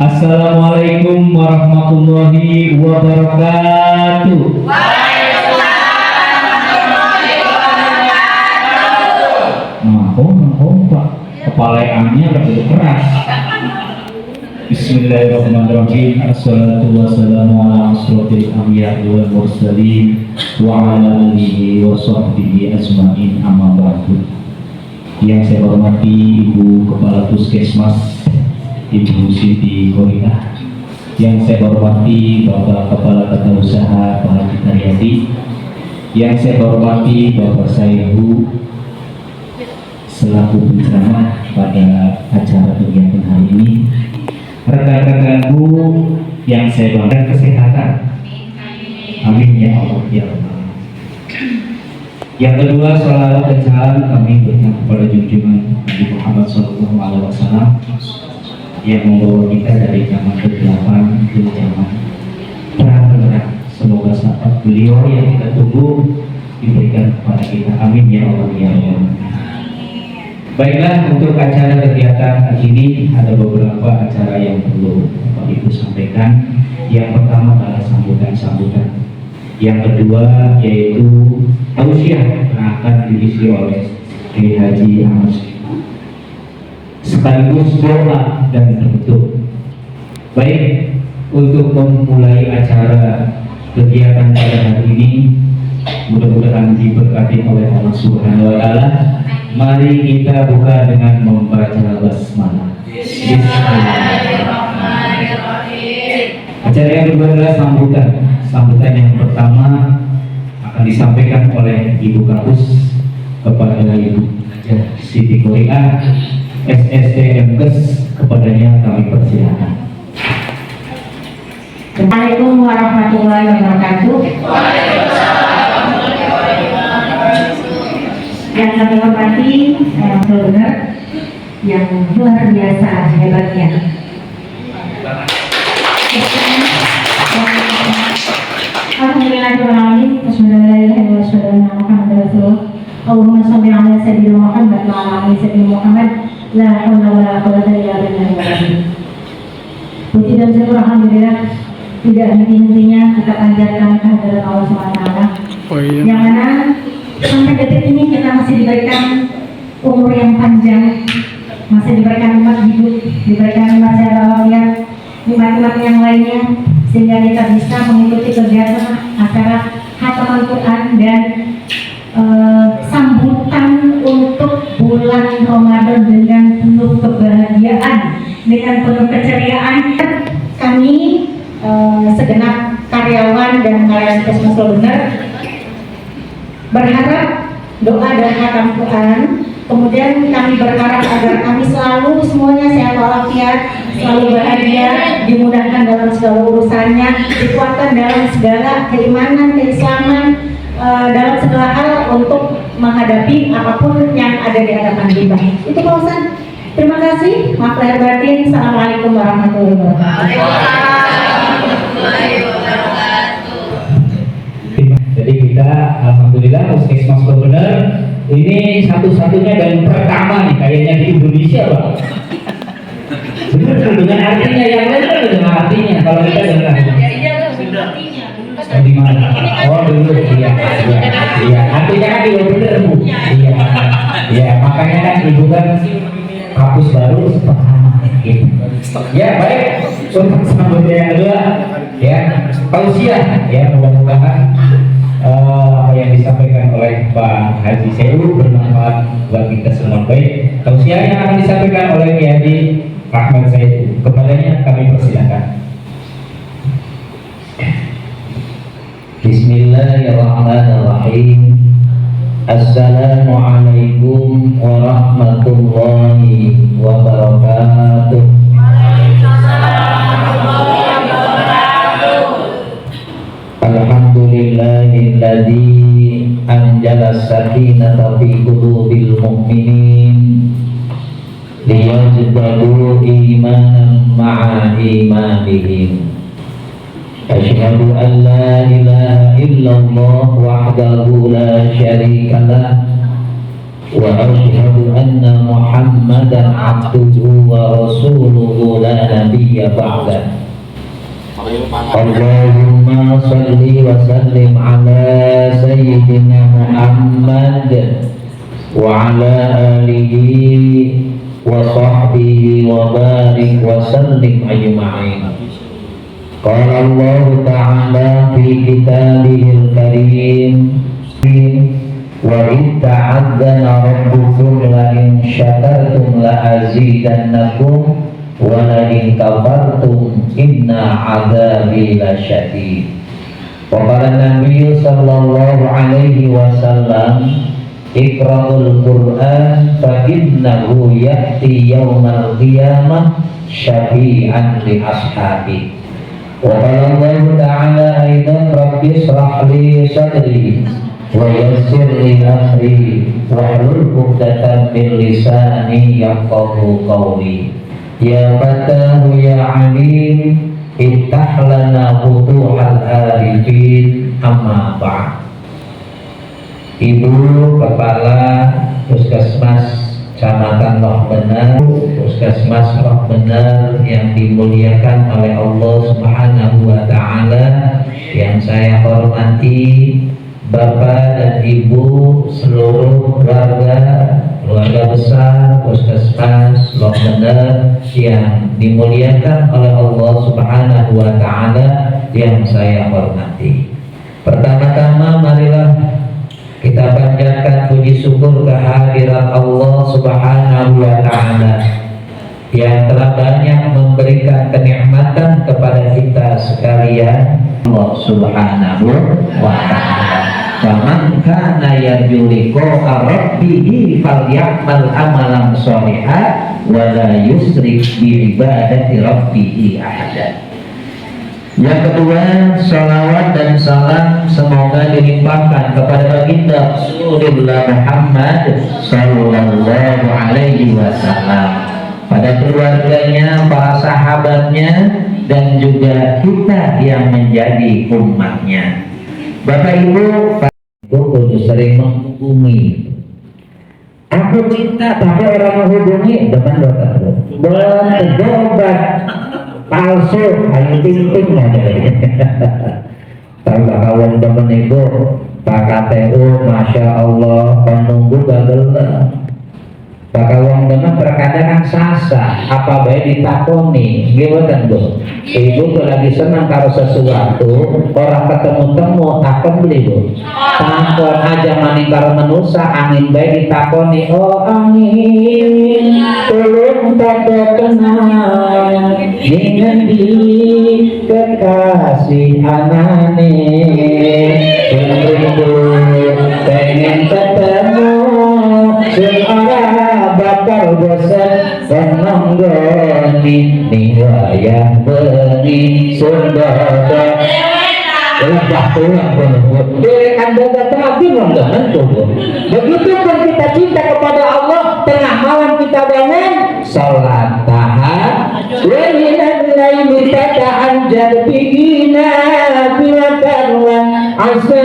Assalamualaikum warahmatullahi wabarakatuh. Mahom Pak, kepalaannya lebih keras. Bismillahirrahmanirrahim. Assalatu wassalamu ala asrofil anbiya wal mursalin wa ala alihi wa sahbihi ajmain, amma ba'du. Yang saya hormati Ibu Kepala Puskesmas Ibu Siti Korina, yang saya hormati Bapak Kepala Tata Usaha Pak Haji Taryadi, yang saya hormati Bapak Saihu selaku penceramah pada acara kegiatan hari ini, rekan-rekanku yang saya banggakan kesehatan, amin ya Allah ya Allah. Yang kedua, salawat dan salam kami berikan kepada junjungan Nabi Muhammad SAW yang membawa kita dari zaman ke-8 ke zaman terang-terang. Semoga sahabat beliau yang kita tunggu diberikan kepada kita, amin ya Allah ya Allah. Baiklah, untuk acara kegiatan hari ini ada beberapa acara yang perlu Bapak Ibu sampaikan. Yang pertama adalah sambutan. Yang kedua yaitu tausiah yang akan diisi oleh Kiai Haji Ahmad, sekaligus doa dan penutup. Baik, untuk memulai acara kegiatan pada hari ini, mudah-mudahan diberkati oleh Allah Subhanahu wa Ta'ala. Mari kita buka dengan membaca basmalah. Bismillahirrahmanirrahim. Acara yang kedua adalah sambutan yang pertama akan disampaikan oleh Ibu Kapus kepada Ibu Siti Korina SSTMKes. Kepadanya kami persilakan. Assalamualaikum warahmatullahi wabarakatuh. Yang kami hormati Gubernur yang luar biasa hebatnya. Alhamdulillahirrahmanirrahim. Wassalamualaikum warahmatullahi wabarakatuh. Allahumma shalli ala sayyidina Muhammad wa ala ali sayyidina Muhammad. La haula wa la quwwata illa billah. Puji dan syukur alhamdulillah tidak henti-hentinya kita panjatkan kehadirat Allah SWT. Yang mana sampai detik ini kita masih diberikan umur yang panjang, masih diberikan nikmat hidup, diberikan nikmat sehat walafiat, nikmat-nikmat yang lainnya, sehingga kita bisa mengikuti kegiatan acara khataman Quran dan sambutan untuk bulan Ramadan dengan penuh kebahagiaan, dengan penuh keceriaan. Kami segenap karyawan dan karyawan Puskesmas Bener berharap doa dan khatam Quran. Kemudian kami berharap agar kami selalu semuanya sehat walafiat, selalu bahagia, dimudahkan dalam segala urusannya, dikuatkan dalam segala keimanan, keislaman, dalam segala hal untuk menghadapi apapun yang ada di hadapan kita. Itu Pak Ustaz. Terima kasih. Maaf lahir batin. Assalamualaikum warahmatullahi wabarakatuh. Jadi kita alhamdulillah Puskesmas Bener ini satu-satunya dan pertama nih kayaknya di Indonesia, Pak. Benar dengan artinya, yang lain kan dengan artinya. Kalau kita dengar di mana? Oh dulu, iya. Artinya kan juga bener Bu. Iya. Makanya kan Ibu kan kapus baru pertama. Gitu. Ya baik. Untuk sambutan yang kedua, ya tausiah, ya mudah-mudahan apa yang disampaikan oleh Pak Haji Sewu bermanfaat bagi kita semua. Baik, tausiah yang akan disampaikan oleh Kiai Haji Ahmad Sewu, kepadanya kami persilakan. Bismillahirrahmanirrahim. Assalamualaikum warahmatullahi wabarakatuh. Alhamdulillahilladzi anjala sakinata fi qulubil mu'minin liyazdadu imanan ma'a imanihim. Asyhadu an la ilaha illallah wahdahu la syarika lah wa asyhadu anna Muhammadan abduhu wa rasuluhu la nabiyya ba'dah. Allahumma salli wa sallim ala sayyidina Muhammad wa ala alihi wa sahbihi wa barik wa sallim ajma'in. Qala Allah ta'ala fi kitabihil karim wa in ta'adzana rabbukum la in syakartum la azidannakum wa la in kafartum inna adzabi lasyadid. Wa qala Nabi sallallahu alaihi wasallam iqra'ul Qur'an fa innahu ya'ti yaumal qiyamah syafi'an li ashabi. Wa qala Allah ta'ala aidan rabbi shrah li sadri wa yassir li amri wahlul 'uqdatam min lisani yafqahu qawli. Ya Fatahu ya Alim iftah lana futuhal arifin amma ba'd. Ibu Kepala Puskesmas Kecamatan Loh Bener, Puskesmas Loh Bener yang dimuliakan oleh Allah Subhanahu wa Ta'ala, yang saya hormati Bapak dan Ibu seluruh keluarga besar Puskesmas Loh Bener yang dimuliakan oleh Allah Subhanahu wa Ta'ala, yang saya hormati. Pertama-tama marilah kita panjatkan puji syukur kehadirat Allah Subhanahu wa Ta'ala yang telah banyak memberikan kenikmatan kepada kita sekalian. Allah Subhanahu wa Ta'ala, faman kana yarju liqa'a rabbih falyamal amalan sholihan wa la yusrik bi ibadati rabbih ahada. Yang kedua, salawat dan salam semoga dilimpahkan kepada baginda Rasulullah Muhammad sallallahu alaihi wasallam, pada keluarganya, para sahabatnya, dan juga kita yang menjadi umatnya. Bapak Ibu, kudu sering menghubungi. Aku cinta tapi orang menghubungi depan dokter. Berobat palsu, ayo ting-ting aja. Tambah kawan temen ibu, Pak KTU, Masya Allah, penunggu bagelnya. Pak kawan temen terkadang sasa, apa baik ditakoni, gimana Bu? Ibu lagi senang kalau sesuatu, orang ketemu-temu, takon beli Bu. Takon aja maning kalau menusa, angin baik ditakoni, oh angin, tolong tak kenal dengan di kekasih anane, rindu pengen ketemu seorang bakal bosan dan menggoni niwayah beni sundada lebah tulang pun anda datang lagi mengganggu tubuh. Begitu pun kita cinta kepada Allah, tengah malam kita bangun salat tahajud wa minal laili fatahajjad bihi nafilatan wa asa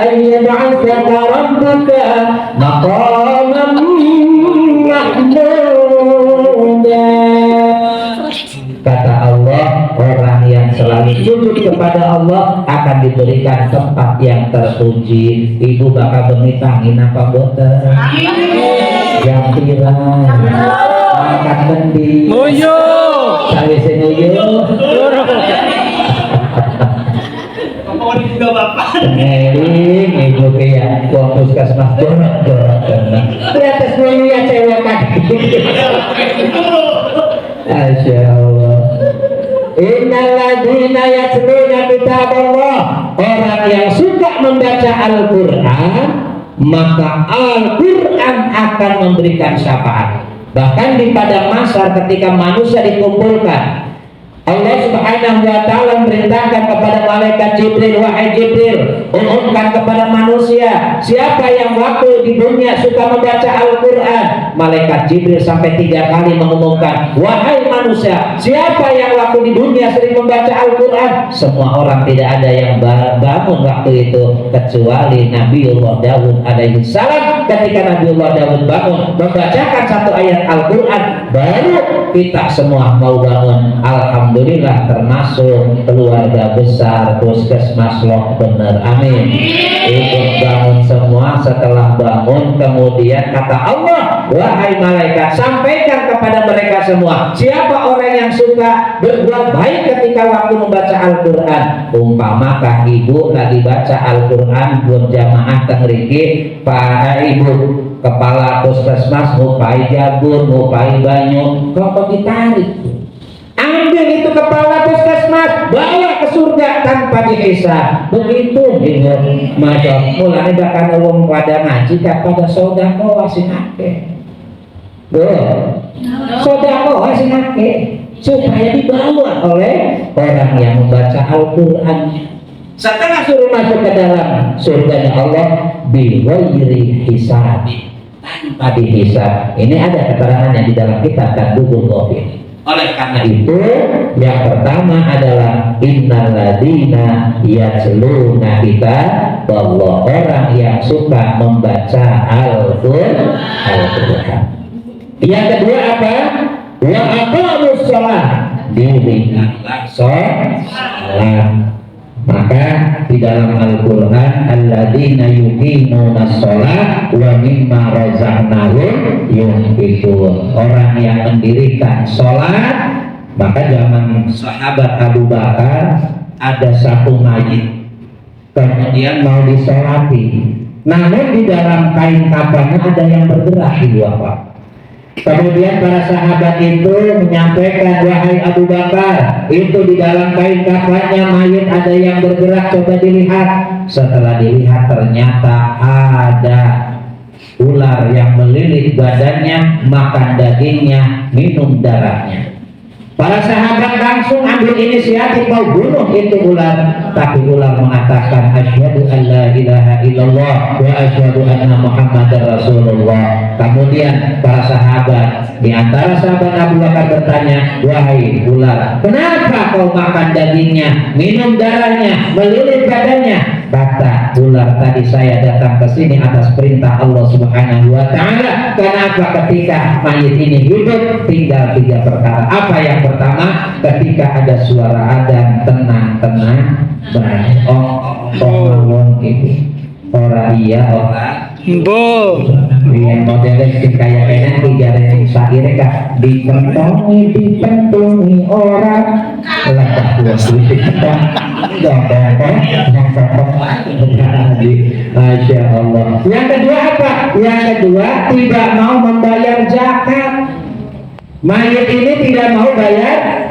an yab'athaka rabbuka maqaman mahmuda. Kata Allah, orang yang selalu sujud kepada Allah akan diberikan tempat yang terpuji. Ibu bakal bermitangin apa boten? Yang pirang, angkat bendi, nuyo, sawise nuyo, juga bapak. Ngeling ibu kayak Puskesmas jorok-jorok. Di atas mulia cewek tadi. Masya Allah. Innalladzina yatluna kitaballah, orang yang suka membaca Al-Quran, maka Al-Quran akan memberikan syafaat. Bahkan di pada masa ketika manusia dikumpulkan, Allah Subhanahu wa Ta'ala memerintahkan kepada malaikat Jibril, wahai Jibril, mengumumkan kepada manusia, siapa yang waktu di dunia suka membaca Al-Quran? Malaikat Jibril sampai 3 kali mengumumkan, wahai manusia, siapa yang waktu di dunia sering membaca Al-Quran? Semua orang, tidak ada yang bangun waktu itu kecuali Nabiullah Daud alaihi salam. Ketika Nabiullah Daud bangun membacakan satu ayat Al-Quran, baru kita semua mau bangun. Alhamdulillah, termasuk keluarga besar Puskesmas Loh Bener, amin, ikut bangun semua. Setelah bangun kemudian kata Allah, wahai malaikat, sampaikan kepada mereka semua, siapa orang yang suka berbuat baik ketika waktu membaca Al-Quran? Umpamakah ibu lagi baca Al-Quran berjamaah tengriki, Pak Ibu kepala puskesmas ngupai jabur, ngupai banyu, kok ditarik, ambil itu kepala puskesmas, bawa ke surga tanpa dihisab. Begitu ibu, masya mulanya bahkan wong pada ngaji pada sodako wasin ake, sodako wasin ake, supaya dibawa oleh orang yang membaca Al-Quran. Setelah suruh masuk ke dalam surganya Allah bighairi hisab, tanpa dihisab. Ini ada keterangannya di dalam kitab Tadbirul Ghafil. Oleh karena itu, yang pertama adalah innal ladina yatluna kitaballah, orang yang suka membaca Al-Quran. Yang kedua apa? Wa aqamus shalah, dirikanlah salat. Maka di dalam Al-Quran, alladzina yuqimunas shalah wa mimma razaqnahum yunfiqun, orang yang mendirikan sholat. Maka zaman sahabat Abu Bakar ada satu mayit kemudian mau disolati, namun di dalam kain kafannya ada yang bergerak di luar. Kemudian para sahabat itu menyampaikan, wahai Abu Bakar, itu di dalam kain kafannya mayit ada yang bergerak, coba dilihat. Setelah dilihat ternyata ada ular yang melilit badannya, makan dagingnya, minum darahnya. Para sahabat langsung ambil inisiatif mau bunuh itu ular, tapi ular mengatakan asyhadu an la ilaha illallah wa asyhadu anna muhammadar rasulullah. Kemudian para sahabat, di antara sahabat Abu Bakar bertanya, wahai ular, kenapa kau makan dagingnya, minum darahnya, melilit badannya? Kata ular, tadi saya datang ke sini atas perintah Allah Subhanahu wa taala. Kenapa ketika mayit ini hidup? Tinggal 3 perkara. Apa yang pertama? Ketika ada suara adzan, tenang-tenang, baik. Oh, itu. Ora iya, ora. Bo. Yang modelnya kayak enak 3 rencing sakire kak dipentungi orang lepas dua sulit Masya Allah. Yang kedua apa? Yang kedua tidak mau membayar zakat. Mayit ini tidak mau bayar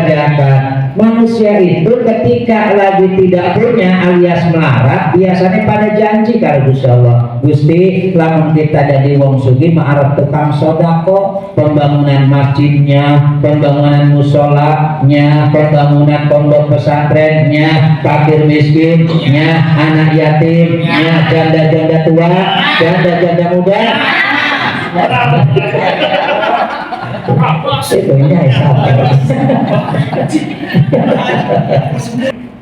zakat. Manusia itu ketika lagi tidak punya alias melarat, biasanya pada janji kalau Gusti Allah, Gusti lamun kita jadi wong sugih ma'arep tukang sodako, pembangunan masjidnya, pembangunan musolanya, pembangunan pondok pesantrennya, fakir miskinnya, anak yatimnya, janda-janda tua, janda-janda muda. Sebenarnya sabar.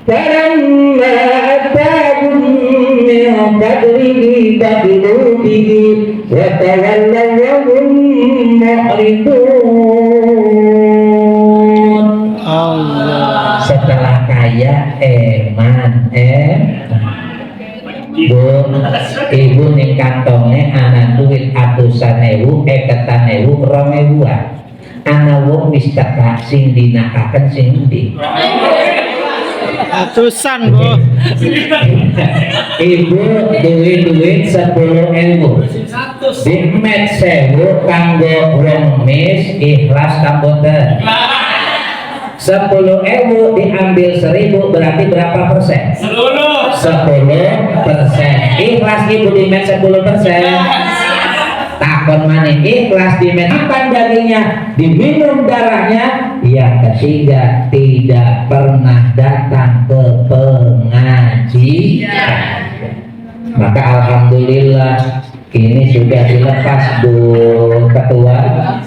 Falamma atahum min fadlihi bakhiluu bihi wa tawallaw wa hum mu'ridun. Allah. Setelah kaya ibu ning kantongnya anak duit atusan ewu, eketan ewu, 2.000-an. Anak wong wis teka sing dinakaken sing endi? Atusan, Bu. Ibu duit 10.000. Dimet 1.000 kanggo wong mis, ikhlas ta mboten? 10.000 diambil 1.000 berarti berapa persen? 10%. Ikhlas ibu dimet 10%. Takon maning ikhlas dimet makan dagingnya, diminum darahnya. Yang ketiga, tidak pernah datang ke pengajian. Maka alhamdulillah ini sudah dilepas Bu Ketua,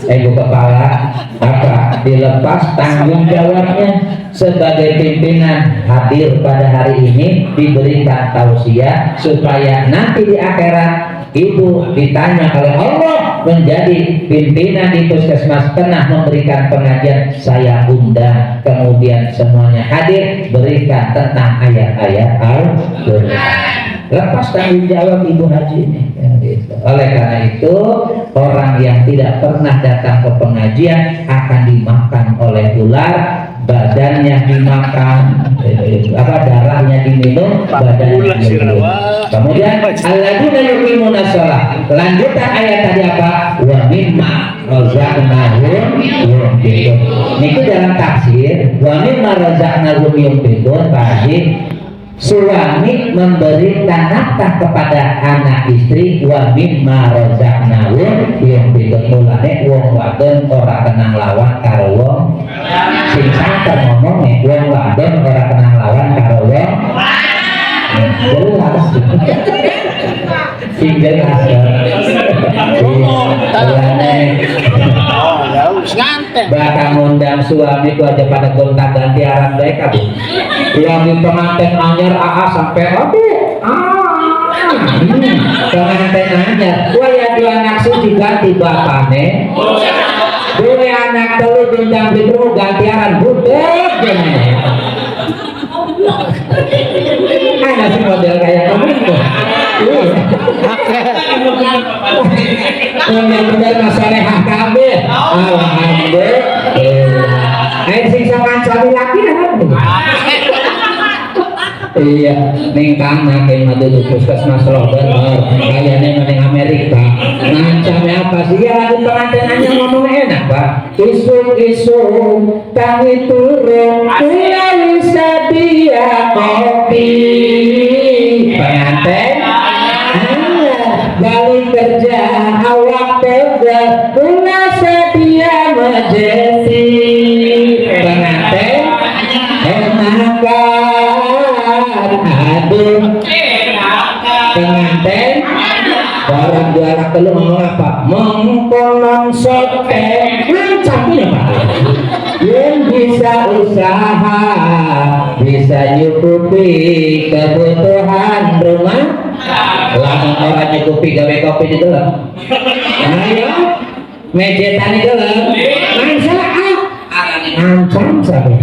Bu Kepala, apa dilepas tanggung jawabnya sebagai pimpinan hadir pada hari ini, diberikan tausiah supaya nanti di akhirat Ibu ditanya oleh Allah menjadi pimpinan di puskesmas pernah memberikan pengajian, saya undang, kemudian semuanya hadir berikan tentang ayat-ayat Al-Quran. Lepas tanggung jawab Ibu Haji ini ya, gitu. Oleh karena itu orang yang tidak pernah datang ke pengajian akan dimakan oleh ular, badannya dimakan, darahnya diminum, badannya diminum. Kemudian alladzina yuqimuna shalah. Lanjutan ayat tadi apa? Wa mimma razaqnahum yunfiqun. Niku dalam tafsir wa mimma razaqnahum yunfiqun, Pak Haji, suami memberikan nafkah kepada anak istri, wa mimma razaqnahum yunfiqun. Mulane wong wadon ora kenang lawan karo wong sing santer ngomongnya, wong wadon ora kenang lawan karo wong jelas sing jelas bakal ngundang suami ku aja pada gonta ganti arah mereka Bu. Yang di pengantin anyar sampai pengantin anyar gua yang dua anak suci ganti bapane, dua anak telu dundang bitru ganti aran budek gini. Ada sih model kayak begitu. Bener-bener masalah kabeh. Alhamdulillah. Ayo sing sama suami laki kan? Iya, ning kana kayak madu puskesmas loh bener. Kayaknya ning Amerika. Ngancamnya apa sih? Ya lagi pengantinannya ngomong enak Pak. Isu-isu kami turun, tidak bisa dia kopi. Pengantin, balik kerja awak tega, pula sedia emergency. Pengantin, aduh, pengantin, orang dua anak telu ngomong apa? Mengkolong sote, capnya Pak. Yang bisa usaha, bisa nyukupi kebutuhan rumah. Lamun orang nyukupi gawe kopi di dalam. Ayo, mejetan di dalam. Manfaat, ancam sabi.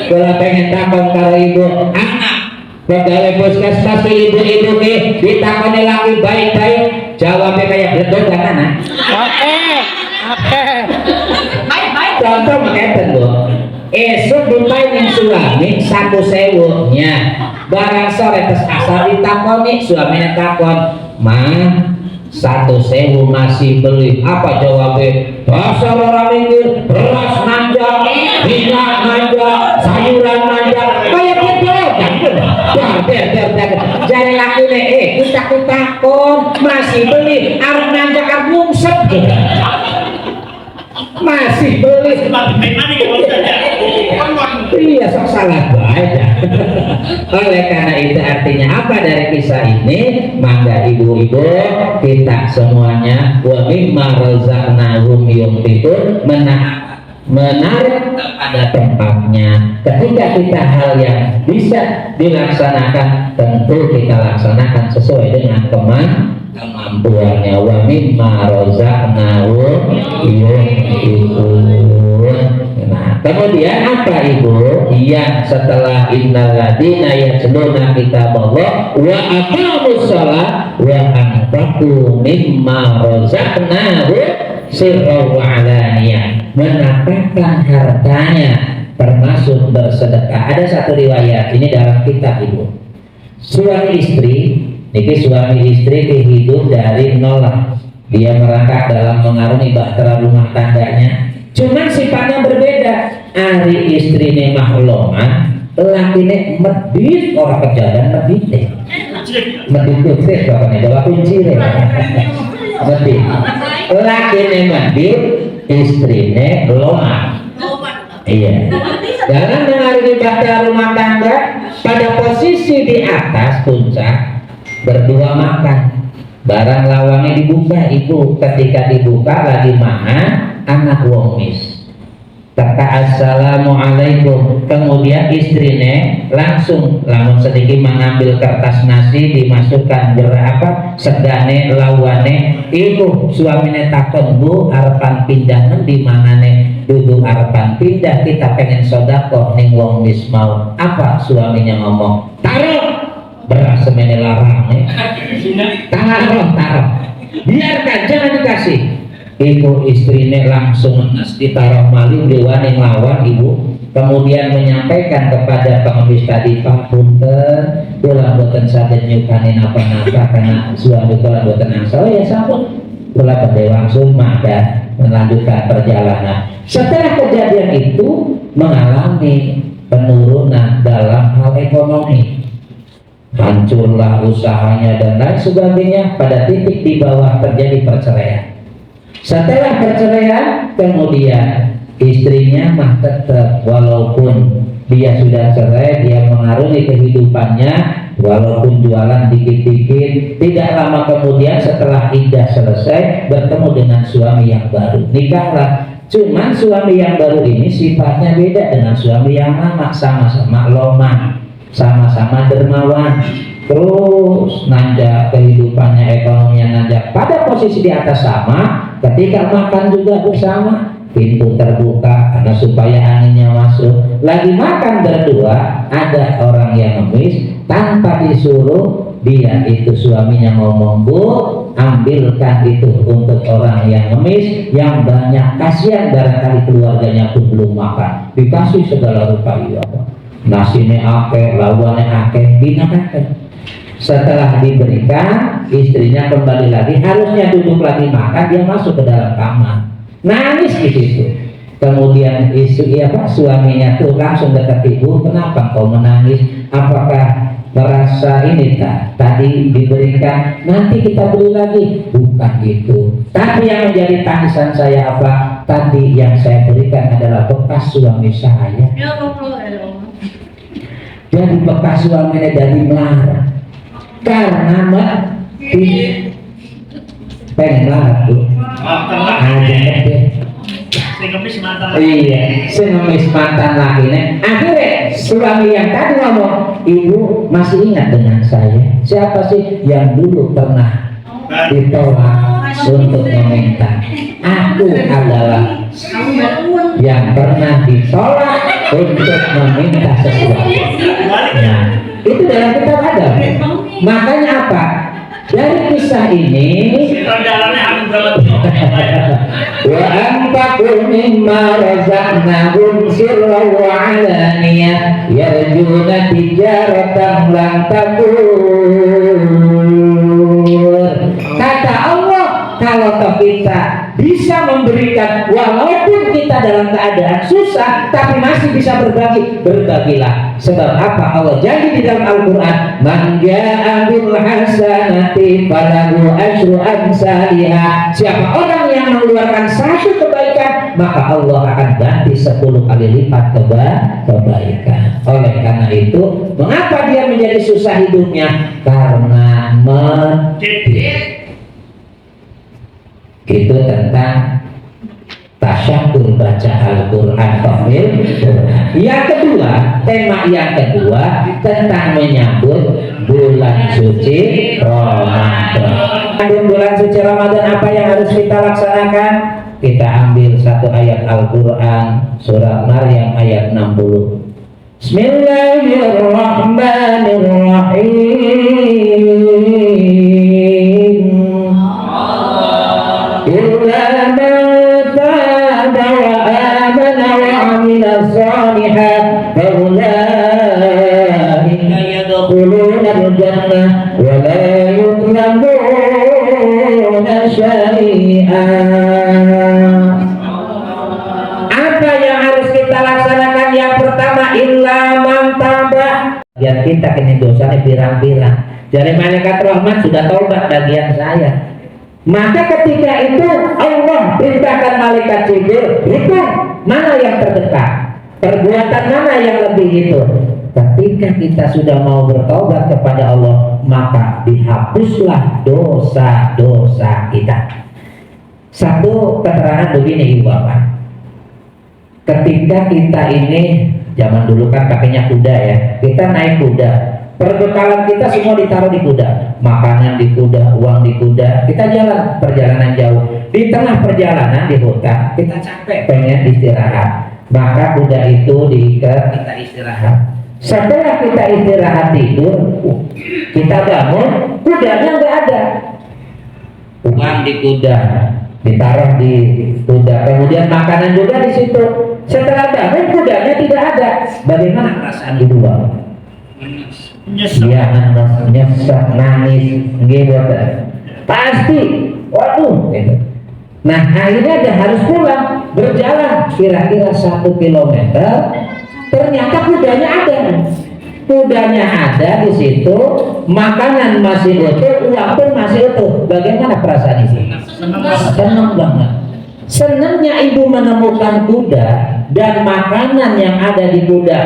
Kalau pengen takon karo ibu, anak pegawai puskesmas ibu-ibu nih ditakoni lagi baik-baik, jawabnya kayak bledok kan anak. Baik. Contoh mengeten Bu, esok dipainin suami 1.000 nya, barang sore tes asal ditakoni suaminya takon, mah 1.000 masih beli apa jawabnya? Dasar orang mikir, beras nanjak, minyak nanjak, sayuran nanjak, kayak gitu. Jadi laki kita takon masih beli, arep nanjak arep ngungsep. Masih beli. Iya, sok salah baik. Oleh karena itu artinya apa dari kisah ini? Mangga ibu-ibu kita semuanya wa mimma razaqnahum yunfiqun, menarik kepada tempatnya. Ketika kita hal yang bisa dilaksanakan, tentu kita laksanakan sesuai dengan kemampuannya. Wa mimma razaqnahum yunfiqun. Nah, kemudian apa Ibu? Yang setelah innal ladzina yatluna kitaballah wa aqamus shalah wa anfaqu mimma razaqnahum sirran wa alaniyah, menafkahkan hartanya termasuk bersedekah. Ada satu riwayat ini dalam kitab Ibu. Suami istri, niki suami istri hidup dari nol. Dia merangkak dalam mengarungi bahtera rumah tangganya. Cuman sifatnya berbeda. Ari istrine mahloman, lakine medit orang kejadian medit. Medit kutip bapaknya bawa kunci deh. Medit. Lakine medit, istrine lomah. Iya. Dalam mengarungi bahtera rumah tangga, pada posisi di atas puncak berdua makan. Barang lawannya dibuka, ibu ketika dibuka lagi makan, anak wong mis teka assalamualaikum, kemudian istrinya langsung lamun sedikit mengambil kertas nasi dimasukkan berapa segane lawane, ibu suaminya takon, bu arepan pindah di manane, duduk arepan pindah, kita pengen sodako ning wong mis mau apa, suaminya ngomong taruh beras semene larang taruh biarkan jangan dikasih. Ibu istrinya langsung ditaruh maling dewan yang lawan ibu, kemudian menyampaikan kepada pengemis tadi, Pak punten kula boten saged nyukanin apa-apa karena suami kula boten angsal, ya sampun kula badhe langsung mada melanjutkan perjalanan. Setelah kejadian itu mengalami penurunan dalam hal ekonomi, hancurlah usahanya dan lain sebagainya, pada titik di bawah terjadi perceraian. Setelah perceraian kemudian istrinya mah tetap walaupun dia sudah cerai, dia mengarungi kehidupannya walaupun jualan dikit-dikit. Tidak lama kemudian setelah iddah selesai bertemu dengan suami yang baru, nikahlah. Cuman suami yang baru ini sifatnya beda dengan suami yang lama, sama-sama loman, sama-sama dermawan, terus nanjak kehidupannya, ekonominya nanjak, pada posisi di atas sama. Ketika makan juga bersama, pintu terbuka karena supaya anginnya masuk. Lagi makan berdua, ada orang yang ngemis, tanpa disuruh dia itu suaminya ngomong, bu ambilkan itu untuk orang yang ngemis yang banyak, kasihan barangkali keluarganya pun belum makan. Dikasih segala rupa ya, nasinya akeh, lawannya akeh, dinakan. Setelah diberikan, istrinya kembali lagi, harusnya duduk lagi makan, dia masuk ke dalam kamar, nangis di situ. Kemudian suaminya tuh langsung dekat ibu, kenapa kau menangis? Apakah merasa ini tak tadi diberikan, nanti kita beli lagi? Bukan itu. Tapi yang menjadi tangisan saya apa? Tadi yang saya berikan adalah bekas suami saya. Jadi bekas suaminya jadi melarang. Karena pengen larat bu, iya, sengemis mantan lakinya. Akhirnya suami yang tadi ngomong, ibu masih ingat dengan saya? Siapa sih yang dulu pernah ditolak untuk meminta? Aku adalah yang pernah ditolak untuk meminta sesuatu. Nah, itu dalam kitab ada. Makanya apa? Dari kisah ini wa anfaqu mimma razaqnahum sirran wa 'alaniyah yarjuna tijaratan lan tabur. Kata Allah, kalau kita bisa memberikan walaupun kita dalam keadaan susah tapi masih bisa berbagi, berbagilah. Sebab apa? Allah janji di dalam Al-Quran, man ja'a bil hasanati falahu asyru amsalihha. Siapa orang yang mengeluarkan satu kebaikan, maka Allah akan ganti 10 kali lipat kebaikan. Oleh karena itu, mengapa dia menjadi susah hidupnya? Karena mendidik. Itu tentang tasyakur baca Al-Quran. Yang kedua, tema yang kedua tentang menyambut bulan suci Ramadan. Bulan suci Ramadan apa yang harus kita laksanakan? Kita ambil satu ayat Al-Quran, surat Maryam ayat 60. Bismillahirrahmanirrahim. Bagian kita kini dosanya pirang-pirang. Dari malaikat rahmat sudah taubat bagian saya. Maka ketika itu Allah perintahkan malaikat Jibril, hitung mana yang terdekat, perbuatan mana yang lebih itu. ketika kita sudah mau bertobat kepada Allah, maka dihapuslah dosa-dosa kita. Satu keterangan begini Ibu Bapak, ketika kita ini zaman dulu kan pakainya kuda ya, kita naik kuda, perbekalan kita semua ditaruh di kuda, makanan di kuda, uang di kuda, kita jalan perjalanan jauh. Di tengah perjalanan di hutan kita capek pengen istirahat, maka kuda itu diikat, kita istirahat. Setelah kita istirahat tidur, kita bangun, kudanya nggak ada, uang di kuda ditaruh di kuda, kemudian makanan juga di situ. Setelah bangun kudanya tidak ada. Bagaimana perasaan Ibu Bapak? Iya, nyesek, nangis, gitu. Pasti, waduh, gitu. Nah akhirnya dia harus pulang, berjalan kira-kira 1 kilometer. Ternyata kudanya ada. Kudanya ada di situ, makanan masih utuh, uang pun masih utuh. Bagaimana perasaan itu? Senang banget. Senangnya ibu menemukan kuda dan makanan yang ada di kuda,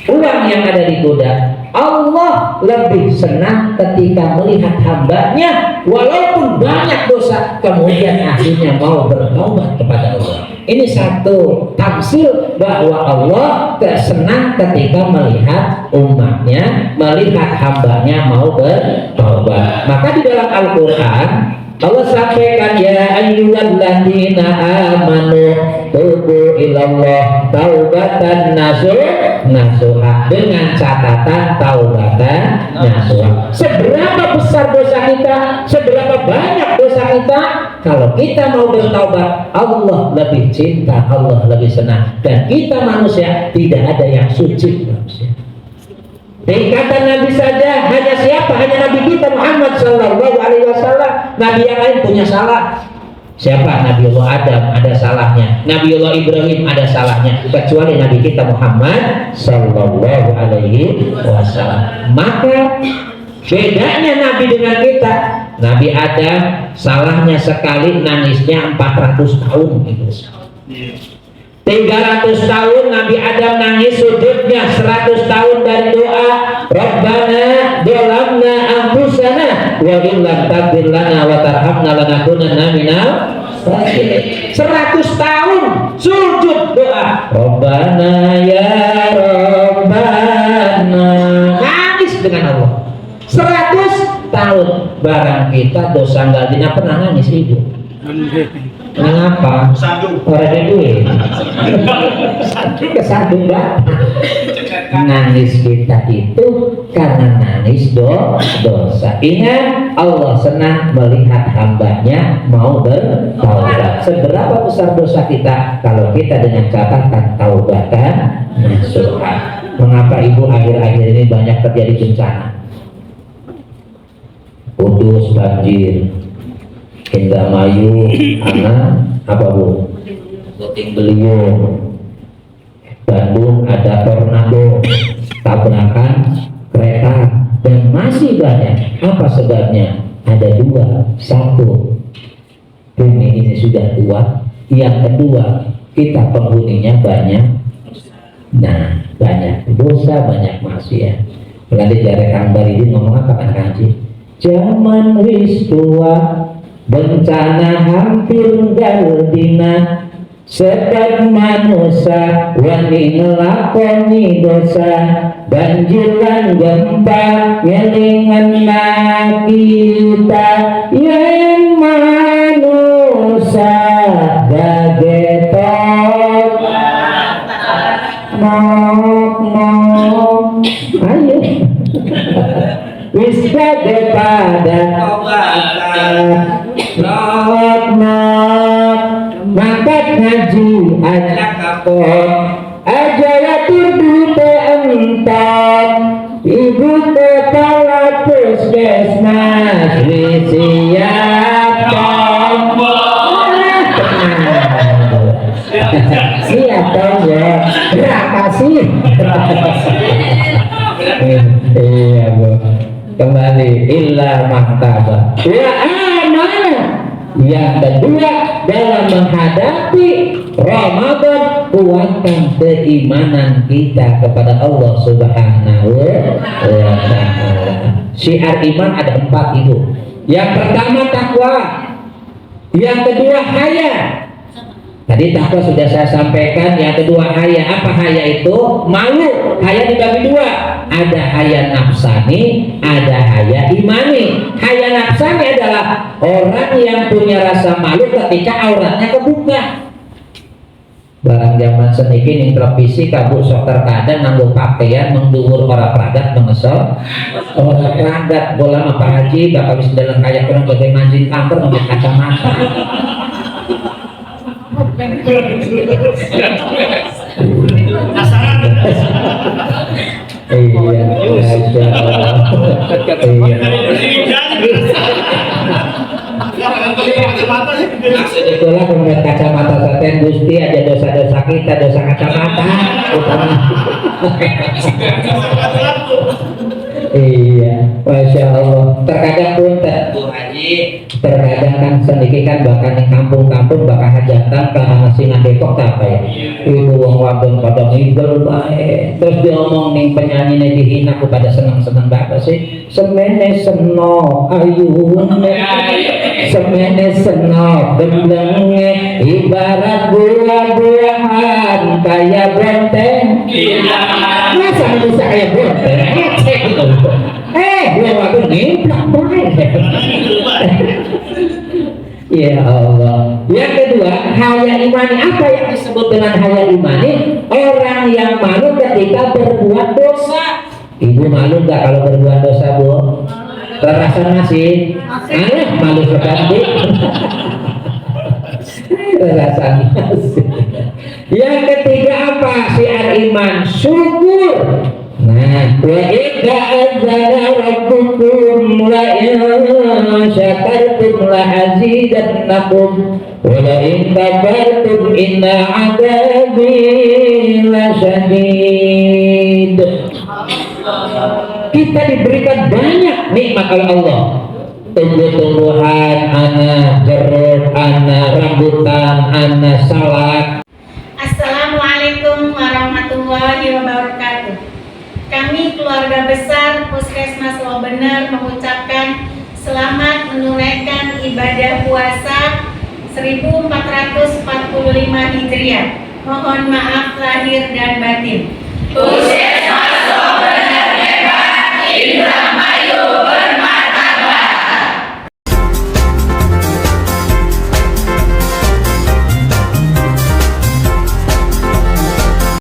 uang yang ada di kuda. Allah lebih senang ketika melihat hambanya walaupun banyak dosa, kemudian akhirnya mau bertobat kepada Allah. Ini satu tamsil bahwa Allah senang ketika melihat umatnya, melihat hambanya mau bertobat. Maka di dalam Al-Quran Allah sampaikan, ya ayyuhalladzina amanu tubu ilallah taubatan nasuha, dengan catatan taubatan nasuha. Seberapa besar dosa kita, seberapa banyak dosa kita, kalau kita mau bertaubat, Allah lebih cinta, Allah lebih senang. Dan kita manusia tidak ada yang suci manusia. Tingkatan Nabi saja hanya siapa? Hanya Nabi kita Muhammad Sallallahu Alaihi Wasallam. Nabi yang lain punya salah. Siapa? Nabiullah Adam ada salahnya, Nabiullah Ibrahim ada salahnya, kecuali Nabi kita Muhammad Sallallahu Alaihi Wasallam. Maka bedanya Nabi dengan kita, Nabi Adam salahnya sekali, nangisnya 400 tahun gitu. 300 tahun Nabi Adam nangis, sujudnya 100 tahun dan doa Rabbana dolamna anfusana wa illam taghfir lana wa tarhamna lanakunanna minal khasirin. 100 tahun sujud doa Rabbana ya Rabbana, nangis dengan Allah. 100 tahun barang kita dosa nggak dina pernah nangis ibu. Kenapa? Orang ada duit. Kesandung banget. Nangis kita itu karena nangis dosa. Ingat, Allah senang melihat hambanya mau bertaubat. Seberapa besar dosa kita kalau kita dengan catatan taubatan nasuha. Mengapa ibu akhir-akhir ini banyak terjadi bencana? Kudus banjir, Indramayu, anak apa bu? Puting Beliung, Bandung ada tornado, tabrakan kereta, dan masih banyak. Apa sebabnya? Ada dua. Satu, bumi ini sudah tua. Yang kedua, kita penghuninya banyak. Nah, banyak dosa, banyak maksiat. Nanti dari Kang Baridi ngomong apa kan Kanji? Zaman wis tua, bencana hampir galdina, setiap manusia wani ngelakoni dosa, banjiran gempa ngelingan kita, yang manusia gagetot nok ayo wis gede pada nok mangkat ngaji aja kapok aja yatur dute entok ibu kepala puskesmas siap siap dong ya, terima kasih. Iya bu, kembali illa mahtaba wa amanah. Yang kedua dalam menghadapi Ramadan menguatkan keimanan kita kepada Allah Subhanahu wa Ta'ala. Syiar iman ada 4 itu. Yang pertama takwa, yang kedua haya. Tadi takwa sudah saya sampaikan. Yang kedua haya. Apa haya itu? Malu. Haya dibagi 2. Ada haya nafsani, ada haya imani. Haya nafsani adalah orang yang punya rasa malu ketika auratnya kebuka. Barang zaman seniki ning televisi kabur sok terkadang nganggo pakaian mengduwur ora pragat mengesel ora pragat bola apa haji bakal wis dalam kayak orang bagai mancing kantor ngomong kacamata. Iya, Masya Allah. Itulah kemudian kacamata saten Gusti aja dosa-dosa kita, dosa kacamata utama. Iya, Masya Allah. Terkadang pun Bu Haji, terkadang kan sedikit kan bahkan di kampung-kampung bakal hajatan karena singa Depok apa ya? Ibu wong wadon pada ngigel bae. Terus dia ngomong nih penyanyi dihina kepada senang-senang bapak sih. Semene seno ayune, semene seno gendenge ibarat buah-buahan kayak benteng. Masa bisa kayak benteng? Dia waktu nimplak ya Allah. Yang kedua, haya imani. Apa yang disebut dengan haya imani? Orang yang malu ketika berbuat dosa. Ibu malu nggak kalau berbuat dosa, Bu? Terasa masih? Malu sekali. Terasa masih. Yang ketiga apa? Syiar iman, syukur. Nah, wa idza adzana rabbukum la in syakartum la azidannakum wa la in kafartum inna 'adzabi lasyadid. Kita diberikan banyak nikmat oleh Allah. Tumbuh-tumbuhan, ana jeruk, ana rambutan, ana salak. Assalamualaikum warahmatullahi wabarakatuh. Kami keluarga besar Puskesmas Lobener mengucapkan selamat menunaikan ibadah puasa 1445 Hijriah. Mohon maaf lahir dan batin.